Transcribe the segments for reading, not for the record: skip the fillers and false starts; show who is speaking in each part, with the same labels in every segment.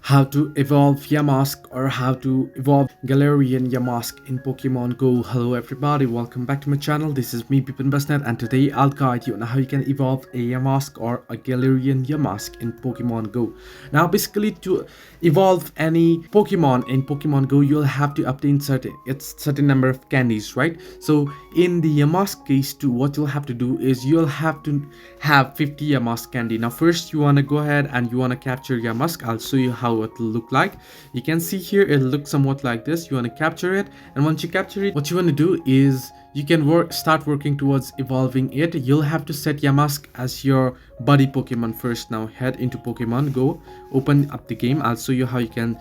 Speaker 1: how to evolve Yamask or how to evolve Galarian Yamask in Pokemon Go. Hello everybody, welcome back to my channel. This is me Pipin Basnet, and today I'll guide you on how you can evolve a Yamask or a Galarian Yamask in Pokemon Go. Now basically, to evolve any Pokemon in Pokemon Go, you'll have to obtain certain number of candies, right? So in the Yamask case too, what you'll have to do is you'll have to have 50 Yamask candy. Now first you want to go ahead and you want to capture Yamask. I'll show you how it will look like. You can see here it looks somewhat like this. You want to capture it, and once you capture it, what you want to do is you can start working towards evolving it. You'll have to set Yamask as your buddy Pokemon first. Now head into Pokemon Go, open up the game. I'll show you how you can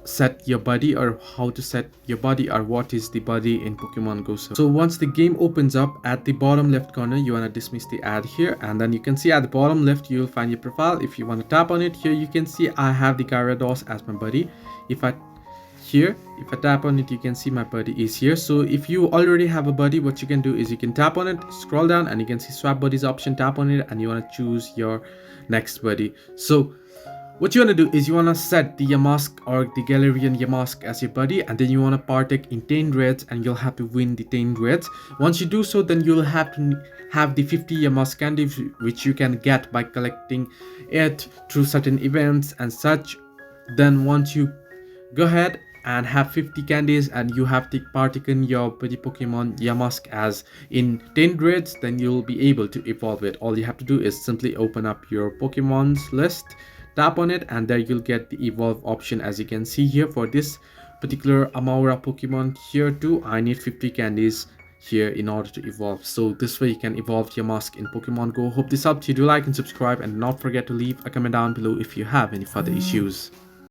Speaker 1: set your buddy, or how to set your buddy, or what is the buddy in Pokemon Go. So once the game opens up, at the bottom left corner you want to dismiss the ad here, and then you can see at the bottom left you'll find your profile. If you want to tap on it, here you can see I have the Gyarados as my buddy. If I tap on it, you can see my buddy is here. So if you already have a buddy, what you can do is you can tap on it, scroll down, and you can see swap buddies option, tap on it, and you want to choose your next buddy. So what you want to do is you want to set the Yamask or the Galarian Yamask as your buddy, and then you want to partake in 10 raids, and you'll have to win the 10 raids. Once you do so, then you'll have to have the 50 Yamask candy, which you can get by collecting it through certain events and such. Then once you go ahead and have 50 candies and you have partaken your buddy Pokemon Yamask as in 10 raids, then you'll be able to evolve it. All you have to do is simply open up your Pokemon's list, tap on it, and there you'll get the evolve option. As you can see here, for this particular Amaura Pokemon here too, I need 50 candies here in order to evolve. So this way you can evolve Yamask in Pokemon Go. Hope this helped you. Do like and subscribe, and not forget to leave a comment down below if you have any further issues.